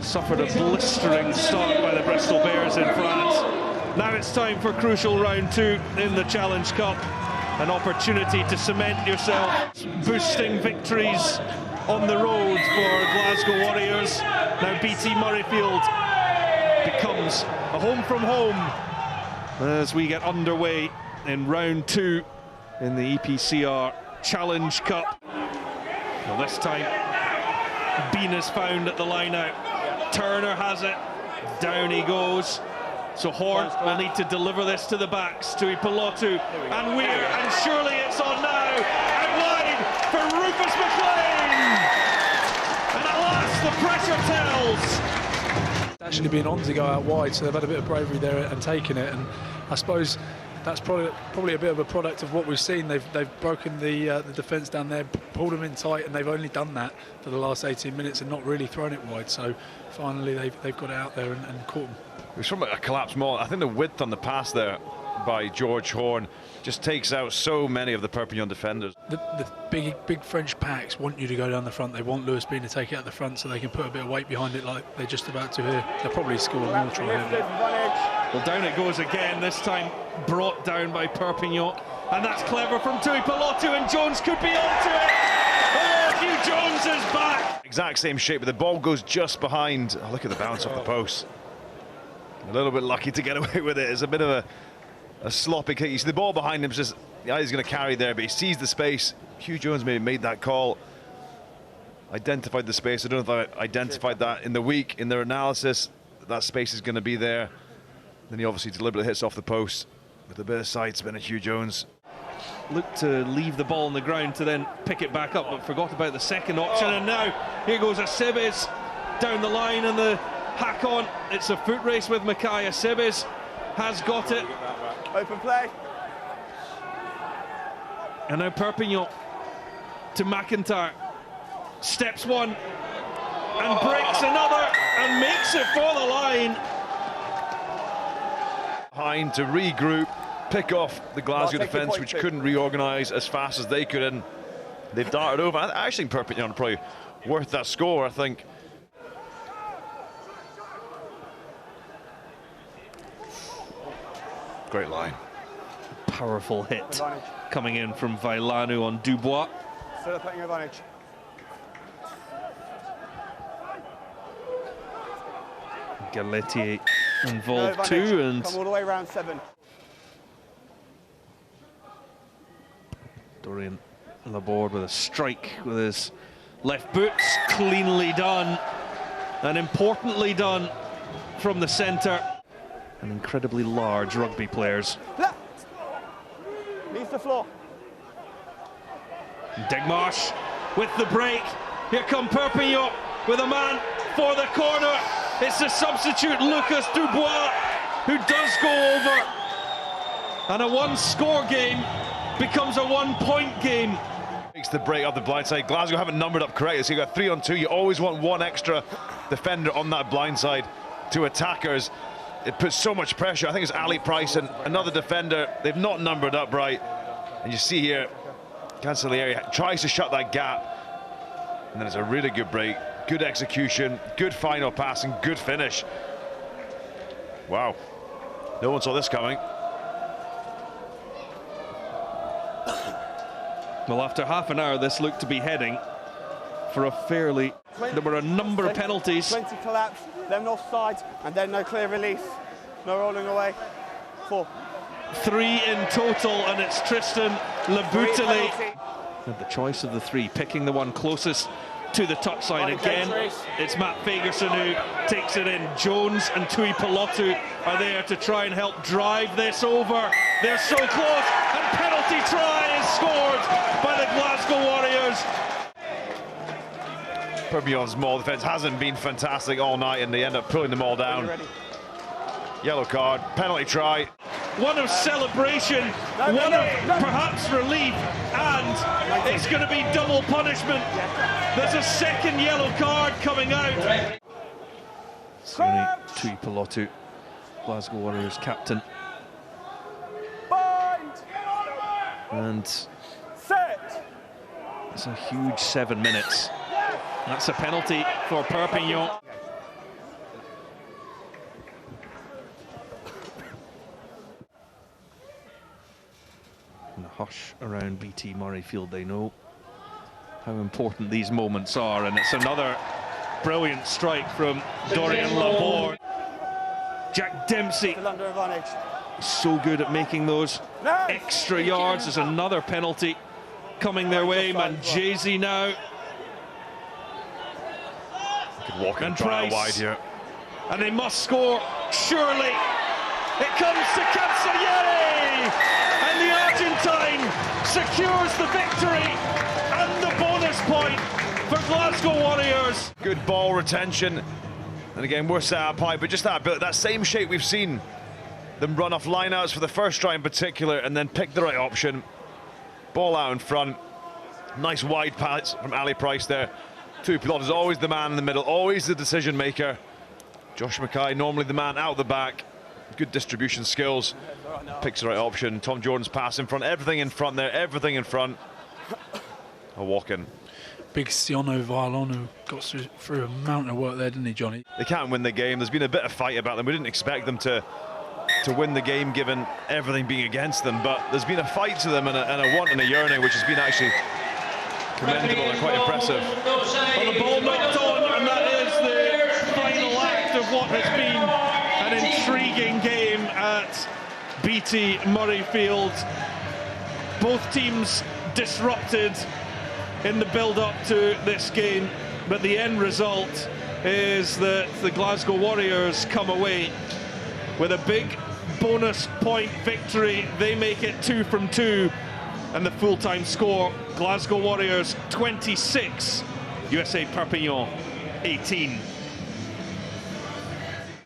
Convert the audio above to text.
Suffered a blistering start by the Bristol Bears in France. Now it's time for crucial round 2 in the Challenge Cup. An opportunity to cement yourself. Boosting victories on the road for Glasgow Warriors. Now BT Murrayfield becomes a home from home as we get underway in round 2 in the EPCR Challenge Cup. Well, this time Bean is found at the line out. Turner has it, down he goes. So Horn will need to deliver this to the backs, to Ipelotu and Weir, and surely it's on now, and wide for Rufus McLean! And at last the pressure tells! Actually been on to go out wide, so they've had a bit of bravery there and taken it, and I suppose that's probably a bit of a product of what we've seen. They've broken the defence down there, pulled them in tight, and they've only done that for the last 18 minutes and not really thrown it wide. So finally they've got it out there and caught them. It was from a collapsed maul. I think the width on the pass there by George Horn just takes out so many of the Perpignan defenders. The big French packs want you to go down the front. They want Lewis Bean to take it out the front so they can put a bit of weight behind it like they're just about to here. They'll probably score more try here. Well, down it goes again, this time brought down by Perpignan. And that's clever from Tui Pelotu, and Jones could be onto it. Oh, Hugh Jones is back. Exact same shape, but the ball goes just behind. Oh, look at the bounce off the post. A little bit lucky to get away with it. It's a bit of a sloppy kick. You see the ball behind him, just yeah, he's going to carry there, but he sees the space. Hugh Jones maybe made that call, identified the space. I don't know if I identified that in the week in their analysis. That space is going to be there. Then he obviously deliberately hits off the post with a bit of side spin at Hugh Jones. Looked to leave the ball on the ground to then pick it back up, but forgot about the second option. And now here goes Acebes down the line, and the hack on. It's a foot race with Mackay. Acebes has got it. Open play. And now Perpignan to McIntyre. Steps one and breaks another and makes it for the line. Behind to regroup, pick off the Glasgow defence, which couldn't reorganise as fast as they could, and they've darted over. I actually think Perpignan are probably worth that score, I think. Great line. Powerful hit coming in from Vailanu on Dubois. Still putting advantage. Galetier involved too, and come all the way around 7. Dorian Laborde with a strike with his left boot, cleanly done and importantly done from the centre. And incredibly large rugby players. Left. Leaves the floor. Digmarsh with the break. Here come Perpignan with a man for the corner. It's the substitute Lucas Dubois who does go over. And a one-score game becomes a one-point game. Makes the break up the blind side. Glasgow haven't numbered up correctly, so you've got 3 on 2. You always want one extra defender on that blind side to attackers. It puts so much pressure. I think it's Ali Price and another defender. They've not numbered up right. And you see here, Cancellieri tries to shut that gap. And then it's a really good break. Good execution, good final pass, and good finish. Wow. No one saw this coming. Well, after half an hour, this looked to be heading for a fairly... There were a number of penalties. 20 collapse, then offside, and then no clear release. No rolling away. 4. 3 in total, and it's Tristan Labutele. With the choice of the 3, picking the one closest to the touchline again. It's Matt Fagerson who takes it in. Jones and Tui Pelotu are there to try and help drive this over. They're so close, and penalty try is scored by the Glasgow Warriors. Perpignan's maul defence hasn't been fantastic all night, and they end up pulling them all down. Yellow card, penalty try. One of celebration, one of perhaps relief, and it's going to be double punishment. There's a second yellow card coming out. Tui Pelotu, Glasgow Warriors captain. And it's a huge 7 minutes. That's a penalty for Perpignan. hush around BT Murrayfield. They know how important these moments are, and it's another brilliant strike from Dorian Laborde. Jack Dempsey, Still under advantage. so good at making those extra yards. There's another penalty coming their way. Manjesi now. Could walk And and try Price. wide here. And they must score, surely. It comes to Canzonieri, and the Argentine secures the victory and the bonus point for Glasgow Warriors. Good ball retention. And again, we're set up high, but just that same shape we've seen them run off lineouts for the first try in particular, and then pick the right option. Ball out in front. Nice wide pass from Ali Price there. Tupilot is always the man in the middle, always the decision maker. Josh Mackay, normally the man out the back. Good distribution skills. Picks the right option. Tom Jordan's pass in front. Everything in front there, everything in front. A walk-in. Big Siono Violonu got through a mountain of work there, didn't he, Johnny? They can't win the game. There's been a bit of fight about them. We didn't expect them to win the game given everything being against them, but there's been a fight to them and a want and a yearning, which has been actually commendable and quite impressive. Well, the ball knocked on, and that is the final act of what has been an intriguing game at BT Murrayfield. Both teams disrupted in the build-up to this game, but the end result is that the Glasgow Warriors come away with a big bonus point victory. They make it 2 from 2, and the full-time score, Glasgow Warriors 26, USA Perpignan 18.